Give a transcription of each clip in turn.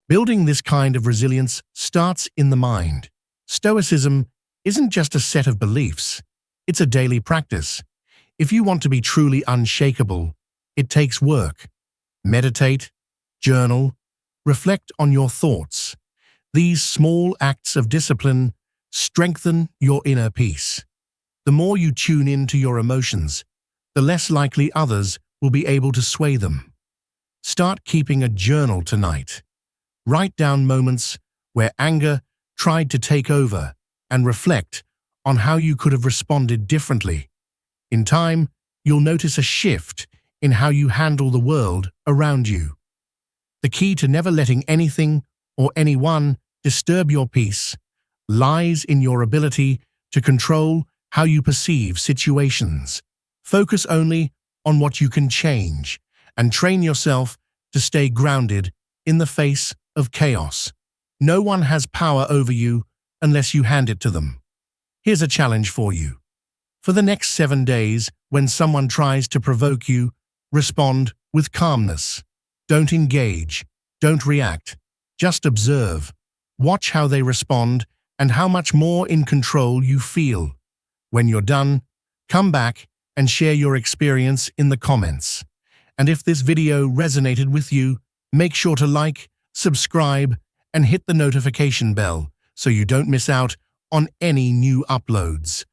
Building this kind of resilience starts in the mind. Stoicism isn't just a set of beliefs, it's a daily practice. If you want to be truly unshakable, it takes work. Meditate, journal, reflect on your thoughts. These small acts of discipline strengthen your inner peace. The more you tune in to your emotions, the less likely others will be able to sway them. Start keeping a journal tonight. Write down moments where anger tried to take over and reflect on how you could have responded differently. In time, you'll notice a shift in how you handle the world around you. The key to never letting anything or anyone disturb your peace lies in your ability to control how you perceive situations. Focus only on what you can change and train yourself to stay grounded in the face of chaos. No one has power over you unless you hand it to them. Here's a challenge for you. For the next 7 days, when someone tries to provoke you, respond with calmness. Don't engage. Don't react. Just observe. Watch how they respond and how much more in control you feel. When you're done, come back and share your experience in the comments. And if this video resonated with you, make sure to like, subscribe, and hit the notification bell so you don't miss out on any new uploads.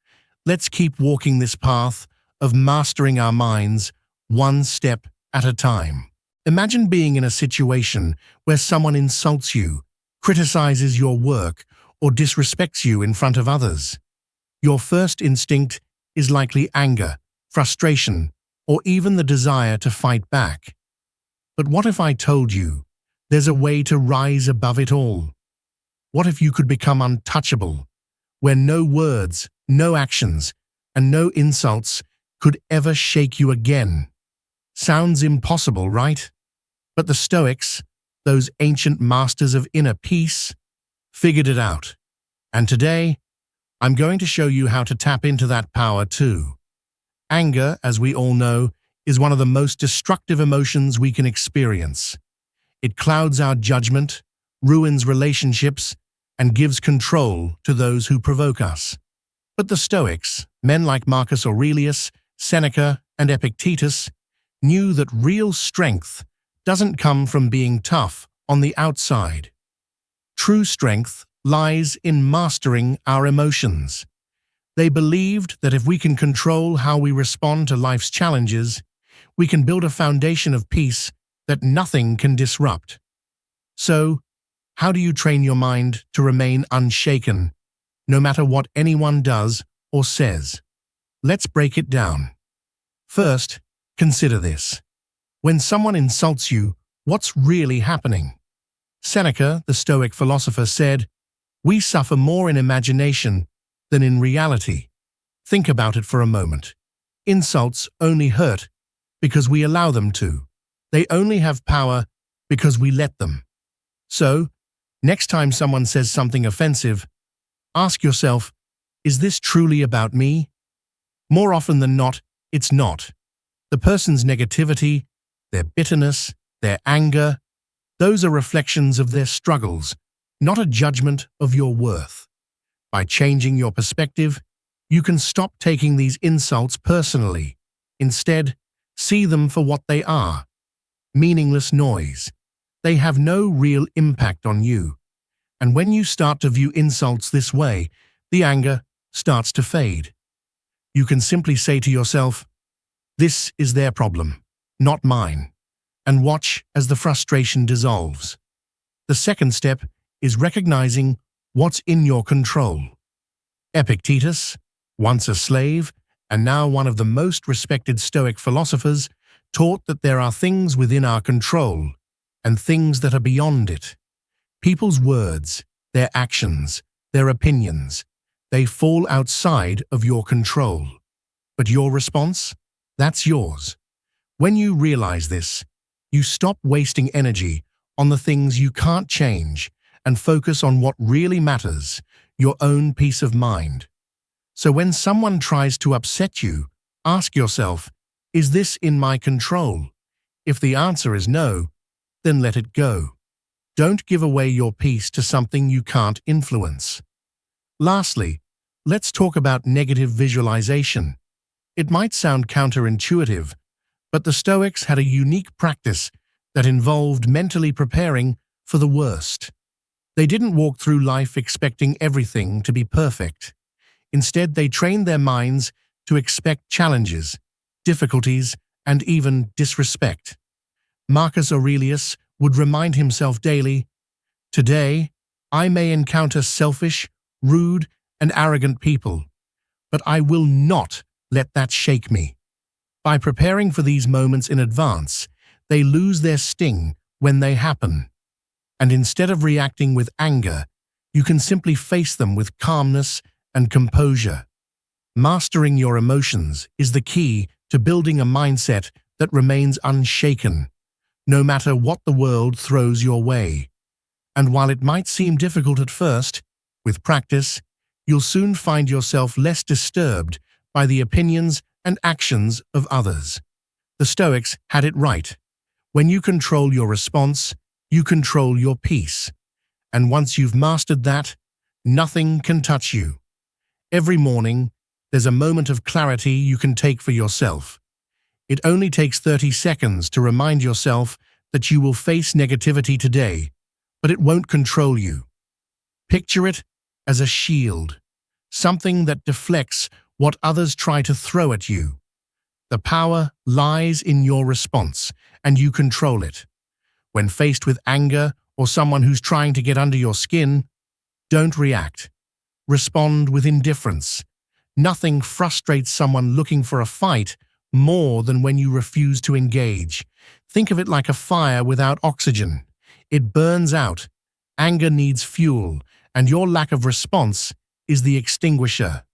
Let's keep walking this path of mastering our minds one step at a time. Imagine being in a situation where someone insults you, criticizes your work, or disrespects you in front of others. Your first instinct is likely anger, frustration, or even the desire to fight back. But what if I told you there's a way to rise above it all? What if you could become untouchable, where no words, no actions, and no insults could ever shake you again? Sounds impossible, right? But the Stoics, those ancient masters of inner peace, figured it out. And today, I'm going to show you how to tap into that power too. Anger, as we all know, is one of the most destructive emotions we can experience. It clouds our judgment, ruins relationships, and gives control to those who provoke us. But the Stoics, men like Marcus Aurelius, Seneca, and Epictetus, knew that real strength doesn't come from being tough on the outside. True strength lies in mastering our emotions. They believed that if we can control how we respond to life's challenges, we can build a foundation of peace that nothing can disrupt. So, how do you train your mind to remain unshaken, no matter what anyone does or says? Let's break it down. First, consider this. When someone insults you, what's really happening? Seneca, the Stoic philosopher, said, "We suffer more in imagination than in reality." Think about it for a moment. Insults only hurt because we allow them to. They only have power because we let them. So, next time someone says something offensive, ask yourself, is this truly about me? More often than not, it's not. The person's negativity, their bitterness, their anger, those are reflections of their struggles, not a judgment of your worth. By changing your perspective, you can stop taking these insults personally. Instead, see them for what they are: meaningless noise. They have no real impact on you. And when you start to view insults this way, the anger starts to fade. You can simply say to yourself, "This is their problem, not mine," and watch as the frustration dissolves. The second step is recognizing what's in your control. Epictetus, once a slave and now one of the most respected Stoic philosophers, taught that there are things within our control and things that are beyond it. People's words, their actions, their opinions, they fall outside of your control. But your response? That's yours. When you realize this, you stop wasting energy on the things you can't change and focus on what really matters, your own peace of mind. So when someone tries to upset you, ask yourself, is this in my control? If the answer is no, then let it go. Don't give away your peace to something you can't influence. Lastly, let's talk about negative visualization. It might sound counterintuitive, but the Stoics had a unique practice that involved mentally preparing for the worst. They didn't walk through life expecting everything to be perfect. Instead, they trained their minds to expect challenges, difficulties, and even disrespect. Marcus Aurelius would remind himself daily, "Today, I may encounter selfish, rude, and arrogant people, but I will not let that shake me." By preparing for these moments in advance, they lose their sting when they happen. And instead of reacting with anger, you can simply face them with calmness and composure. Mastering your emotions is the key to building a mindset that remains unshaken, no matter what the world throws your way. And while it might seem difficult at first, with practice, you'll soon find yourself less disturbed by the opinions and actions of others. The Stoics had it right. When you control your response, you control your peace. And once you've mastered that, nothing can touch you. Every morning, there's a moment of clarity you can take for yourself. It only takes 30 seconds to remind yourself that you will face negativity today, but it won't control you. Picture it as a shield, something that deflects what others try to throw at you. The power lies in your response, and you control it. When faced with anger or someone who's trying to get under your skin, don't react. Respond with indifference. Nothing frustrates someone looking for a fight more than when you refuse to engage. Think of it like a fire without oxygen. It burns out. Anger needs fuel, and your lack of response is the extinguisher.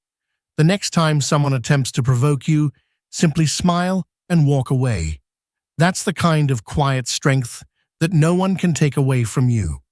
The next time someone attempts to provoke you, simply smile and walk away. That's the kind of quiet strength that no one can take away from you.